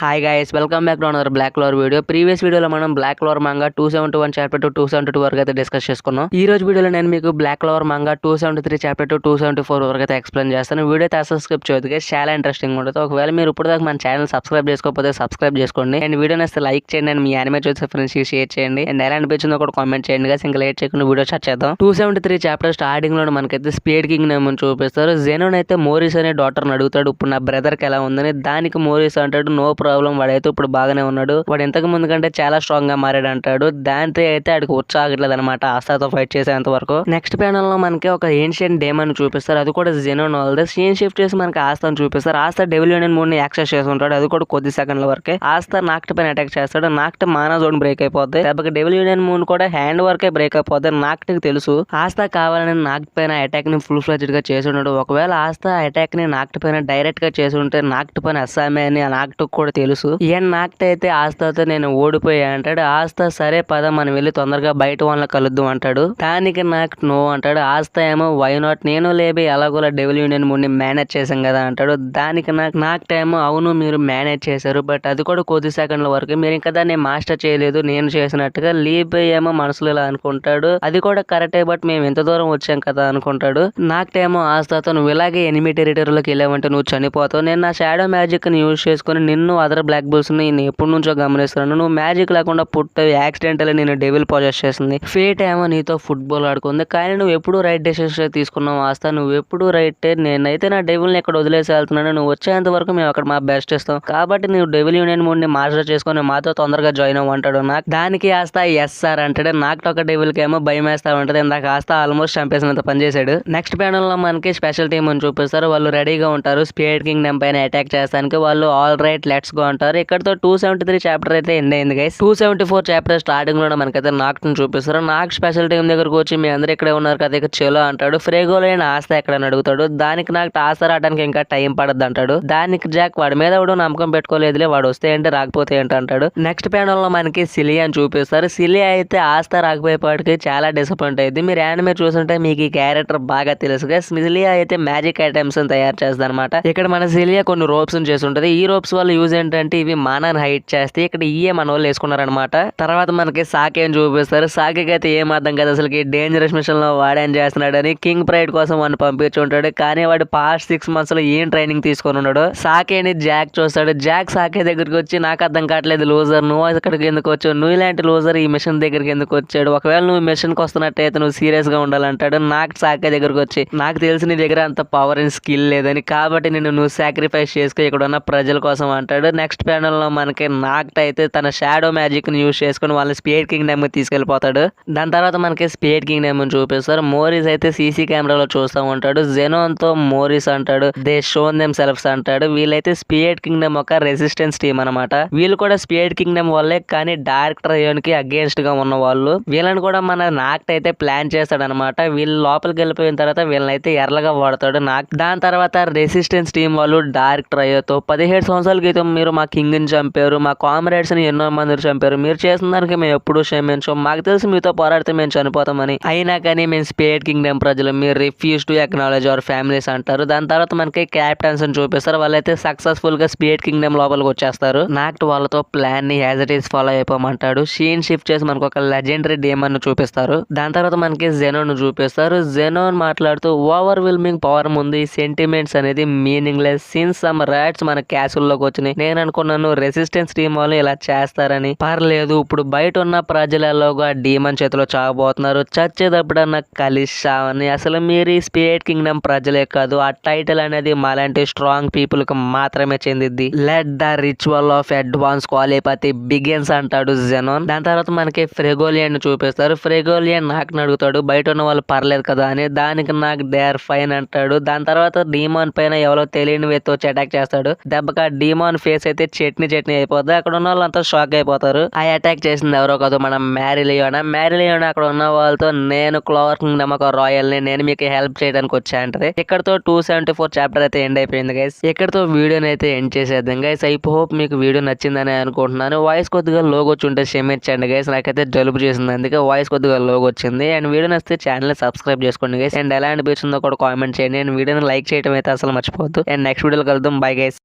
Hi guys, welcome back to another Black Clover video. Previous వీడియోలో మనం Black Clover manga 271 chapter to 272 వరకు అయితే discuss చేసుకున్నాం. ఈ రోజు వీడియోలో నేను మీకు Black Clover manga 273 chapter to 274 వరకు అయితే ఎక్స్ప్లెయిన్ చేస్తాను. వీడియో అయితే అసలు స్కిప్ చేయొద్దు గైస్, చాలా ఇంట్రెస్టింగ్ ఉంటుంది. ఒకవేళ మీరు ఇప్పుడు దాకా మన ఛానల్ సబ్స్క్రైబ్ చేసుకోకపోతే సబ్స్క్రైబ్ చేసుకోండి. అండ్ వీడియోని వస్తే లైక్ చేయండి అండ్ మీ యానిమే చూసే ఫ్రెండ్స్ కి షేర్ చేయండి. అండ్ ఎలా అనిపించిందో కూడా కామెంట్ చేయండి గైస్. ఇంకా లేట్ చేయకుండా వీడియో స్టార్ట్ చేద్దాం. 273 చాప్టర్ స్టార్టింగ్ లో మనకైతే స్పేడ్ కింగ్ నేమ్ చూపిస్తారు. జెనోన్ అయితే మోరిస్ అనే డాటర్ అడుగుతాడు, ఇప్పుడు నా బ్రదర్ కి ఎలా ఉందని. దానికి మోరిస్ అంటాడు నో ప్రాబ్లం, వాడైతే ఇప్పుడు బాగానే ఉన్నాడు, వాడు ఇంతకు ముందు కంటే చాలా స్ట్రాంగ్ గా మారాడు అంటాడు. దాంతో అయితే ఆడికి ఉత్సాహట్లేదు అనమాట ఆస్తాతో ఫైట్ చేసేంత వరకు. నెక్స్ట్ ప్యానల్ లో మనకి ఒక ఏన్షియన్ డేమన్ చూపిస్తారు, అది కూడా జెనోన్ వాళ్ళది. సీన్ షిఫ్ట్ చేసి మనకి ఆస్తాను చూపిస్తారు. ఆస్తా డెవిల్ యూనియన్ మూడ్ ని యాక్సెస్ చేసి ఉంటాడు, అది కూడా కొద్ది సెకండ్ల వరకే. ఆస్తా నాక్ట్ పైన అటాక్ చేస్తాడు, నాక్ట్ మానా జోన్ బ్రేక్ అయిపోద్ది. దెబ్బకి డెవిల్ యూనియన్ మూన్ కూడా హ్యాండ్ వరకే బ్రేక్ అయిపోద్ది. నాక్ట్ కి తెలుసు ఆస్తా కావాలని నాక్ట్ పైన అటాక్ ని ఫుల్ ఫ్లెడ్జ్డ్ గా చేసి ఉన్నాడు. ఒకవేళ ఆస్తా అటాక్ ని నాక్ట్ పైన డైరెక్ట్ గా చేసి ఉంటే నాక్ట్ పైన అస్సామే అని నాక్ట్ కూడా తెలుసు. ఈయన నాక్ట్ అయితే ఆస్తాతో నేను ఓడిపోయా అంటాడు. ఆస్తా సరే పద మనం వెళ్ళి తొందరగా బయట వాళ్ళని కలుద్దాం అంటాడు. దానికి నాకు నో అంటాడు. ఆస్తా ఏమో వై నాట్, నేను లేబి ఎలాగోలా డెవిల్ యూనియన్ మూడ్ ని మేనేజ్ చేశాం కదా అంటాడు. దానికి నాకు టైం అవును మీరు మేనేజ్ చేశారు, బట్ అది కూడా కొద్ది సెకండ్ల వరకు, మీరు ఇంకా దాన్ని మాస్టర్ చేయలేదు నేను చేసినట్టుగా. లీబ్ ఏమో మనసులో ఇలా అనుకుంటాడు, అది కూడా కరెక్టే, బట్ మేము ఎంత దూరం వచ్చాం కదా అనుకుంటాడు. నాకు టైమో ఆస్తాతో నువ్వు ఇలాగే ఎనిమి టెరిటరీలోకి వెళ్ళావంటే నువ్వు చనిపోతావు, నేను నా షాడో మ్యాజిక్ ని యూజ్ చేసుకుని నిన్ను అదర్ బ్లాక్ బుల్స్ ని ఎప్పటి నుంచో గమనిస్తున్నాను, నువ్వు మ్యాజిక్ లేకుండా పుట్టావు, యాక్సిడెంటల్ నేను డెవిల్ పొజెస్ చేసింది, ఫేట్ ఏమో నీతో ఫుట్బాల్ ఆడుకుంది, కానీ నువ్వు ఎప్పుడు రైట్ డెసిషన్ తీసుకున్నావు ఆస్తా, నువ్వు ఎప్పుడు రైట్. నేనైతే నా డెవిల్ ని ఇక్కడ వదిలేసి వెళ్తున్నాను, నువ్వు వచ్చేంత వరకు మేము అక్కడ మా బెస్ట్ ఇస్తాం, కాబట్టి నువ్వు డెవిల్ యూనియన్ మూడ్ ని మాస్టర్ చేసుకుని మాతో తొందరగా జాయిన్ అవ్వ అంటాడు. నాకు దానికి ఆస్తా ఎస్ సార్ అంటాడు. నాకు ఒక డెవిల్ కి ఏమో భయం వేస్తా ఉంటది, ఇందాక ఆస్తా ఆల్మోస్ట్ చంపేసినంత పనిచేశాడు. నెక్స్ట్ ప్యానల్ లో మనకి స్పెషల్ టీమ్ అని చూపిస్తారు, వాళ్ళు రెడీగా ఉంటారు స్పేడ్ కింగ్ నేమ్ పైన అటాక్ చేస్తానికి. వాళ్ళు ఆల్ రైట్ లెట్స్ గో అంటారు. ఇక్కడతో 273 చాప్టర్ అయితే ఎండ్ అయింది గైస్. 274 చాప్టర్ స్టార్టింగ్ లో మనకైతే నాక్ ని చూపిస్తారు. నాక్ స్పెషల్ టీం దగ్గరకు వచ్చి మీ అందరూ ఇక్కడే ఉన్నారు కదా ఇక చెలో అంటాడు. ఫ్రేగోలైన ఆస్తా ఎక్కడ అడుగుతాడు. దానికి నాకు ఆస్తా రావడానికి ఇంకా టైం పడద్దు అంటాడు. దానికి జాక్ వాడి మీద ఎవడో నమ్మకం పెట్టుకోలేదులే, వాడు వస్తే ఏంటి రాకపోతే ఏంటి అంటాడు. నెక్స్ట్ ప్యానల్ లో మనకి సిలియా అని చూపిస్తారు. సిలియా అయితే ఆస్తా రాకపోయేపాటికి చాలా డిసప్పాయింట్ అయింది. మీరు యానిమే చూస్తుంటే మీకు ఈ క్యారెక్టర్ బాగా తెలుసు. సిలియా అయితే మ్యాజిక్ ఐటమ్స్ తయారు చేస్తుంది అనమాట. ఇక్కడ మన సిలియా కొన్ని రోప్స్ చేసి ఉంటది. ఈ రోప్స్ వల్ల యూజ్ ఏంటంటే ఇవి మానాన్ని హైట్ చేస్తే ఇక్కడ ఇయే మన వాళ్ళు వేసుకున్నారనమాట. తర్వాత మనకి సాకి అని చూపిస్తారు. సాకికి అయితే ఏం అర్థం కదా అసలు డేంజరస్ మిషన్ లో వాడేం చేస్తున్నాడని. కింగ్ ప్రైడ్ కోసం వాడిని పంపించి ఉంటాడు, కానీ వాడు పాస్ట్ 6 months లో ఏం ట్రైనింగ్ తీసుకొని ఉన్నాడు. సాకేని జాక్ చూస్తాడు. జాక్ సాకే దగ్గరికి వచ్చి నాకు అర్థం కావట్లేదు లూజర్, నువ్వు ఇక్కడికి ఎందుకు వచ్చావు, నువ్వు ఇలాంటి లూజర్ ఈ మిషన్ దగ్గరికి ఎందుకు వచ్చాడు, ఒకవేళ నువ్వు మిషన్ కి వస్తున్నట్టయితే నువ్వు సీరియస్ గా ఉండాలంటాడు. నాకు సాకే దగ్గరకు వచ్చి నాకు తెలిసి నీ దగ్గర అంత పవర్ అండ్ స్కిల్ లేదని, కాబట్టి నువ్వు సాక్రిఫైస్ చేసుకో ఇక్కడ ఉన్న ప్రజల కోసం అంటాడు. నెక్స్ట్ ప్యానల్ లో మనకి నాక్ట్ అయితే తన షాడో మ్యాజిక్ ని యూజ్ చేసుకుని వాళ్ళని స్పేడ్ కింగ్ నేమ్ తీసుకెళ్లిపోతాడు. దాని తర్వాత మనకి స్పేడ్ కింగ్ నేమ్ చూపిస్తారు. మోరిస్ అయితే సీసీ కెమెరాలో చూస్తూ ఉంటాడు. జెనోన్ తో మోరిస్ అంటాడు దే షోన్ దెమ్ సెల్ఫ్స్ అంటాడు. వీళ్ళైతే స్పేడ్ కింగ్ నేమ్ ఒక రెసిస్టెన్స్ టీమ్ అనమాట. వీళ్ళు కూడా స్పేడ్ కింగ్ నేమ్ వాళ్ళే, కానీ డార్క్ ట్రయోన్ కి అగేన్స్ట్ గా ఉన్న వాళ్ళు. వీళ్ళని కూడా మన నాక్ట్ అయితే ప్లాన్ చేస్తాడు అనమాట. వీళ్ళు లోపలికి వెళ్ళిపోయిన తర్వాత వీళ్ళని అయితే ఎర్రగా వాడతాడు నాక్. దాని తర్వాత రెసిస్టెన్స్ టీం వాళ్ళు డార్క్ ట్రయోతో 17 సంవత్సరాల క్రితం మీరు మా కింగ్ ని చంపారు, మా కామ్రేడ్స్ ని ఎన్నో మంది చంపారు, మీరు చేసిన దానికి మేము ఎప్పుడూ క్షమించాం, మాకు తెలిసి మీతో పోరాడితే మేము చనిపోతామని, అయినా కానీ మేము స్పేడ్ కింగ్డమ్ ప్రజలు, మీరు refuse to acknowledge our families అంటారు. దాని తర్వాత మనకి క్యాప్టెన్స్ అని చూపిస్తారు. వాళ్ళైతే సక్సెస్ఫుల్ గా స్పేడ్ కింగ్డమ్ లోపలికి వచ్చేస్తారు. నాక్ట్ వాళ్ళతో ప్లాన్ ని యాజ్ ఇట్ ఈస్ ఫాలో అయిపోమంటాడు. షీన్ షిఫ్ట్ చేసి మనకు ఒక లెజెండరీ డేమన్ ను చూపిస్తారు. దాని తర్వాత మనకి జెనోన్ చూపిస్తారు. జెనోన్ మాట్లాడుతూ ఓవర్ విల్మింగ్ పవర్ ముందు ఈ సెంటిమెంట్స్ అనేది meaning less, since some rights మన క్యాసుల్లోకి వచ్చినాయి, నేను అనుకున్నాను రెసిస్టెన్స్ టీం వాళ్ళు ఇలా చేస్తారని, పర్లేదు ఇప్పుడు బయట ఉన్న ప్రజలలోగా డీమన్ చేతిలో చావబోతున్నారు, చచ్చేటప్పుడన్నా కలిసావని, అసలు మీరు ఈ స్పేడ్ కింగ్డమ్ ప్రజలే కాదు, ఆ టైటిల్ అనేది మాలాంటి స్ట్రాంగ్ పీపుల్ కి మాత్రమే చెందిద్ది, let the ritual of advance క్వాలిపతి బిగిన్స్ అంటాడు జెనోన్. దాని తర్వాత మనకి ఫ్రెగోలియన్ చూపిస్తారు. ఫ్రెగోలియన్ నాకు అడుగుతాడు బయట ఉన్న వాళ్ళు పర్లేదు కదా అని. దానికి నాకు దే ఆర్ ఫైన్ అంటాడు. దాని తర్వాత డీమాన్ పైన ఎవరో తెలియని వ్యక్తి వచ్చి అటాక్ చేస్తాడు. దెబ్బక డీమాన్ ఫేస్ అయితే చట్నీ అయిపోతుంది. అక్కడ ఉన్న వాళ్ళంతా షాక్ అయిపోతారు. ఆ అటాక్ చేసింది ఎవరో కాదు మన మ్యారిలియోనా. అక్కడ ఉన్న వాళ్ళతో నేను క్లోవర్ కింగ్డమ్ ఒక రాయల్ ని, నేను మీకు హెల్ప్ చేయడానికి వచ్చా అంటది. ఇక్కడతో 274 చాప్టర్ అయితే ఎండ్ అయిపోయింది గైస్. ఇక్కడతో వీడియోని అయితే ఎండ్ చేసేద్దాం గైస్. ఐ హోప్ మీకు వీడియో నచ్చిందని అనుకుంటున్నాను. వాయిస్ కొద్దిగా లోగో వచ్చుంటే క్షమించండి గైస్, నాకైతే జలుబు చేసింది అందుకే వాయిస్ కొద్దిగా లోగో వచ్చింది. అండ్ వీడియో నచ్చితే ఛానల్ సబ్స్క్రైబ్ చేసుకోండి గైస్. అండ్ ఎలా అనిపించిందో కూడా కామెంట్ చేయండి. అండ్ వీడియోని లైక్ చేయడం అయితే అసలు మర్చిపోవద్దు. అండ్ నెక్స్ట్ వీడియోలో కలుద్దాం. Bye guys.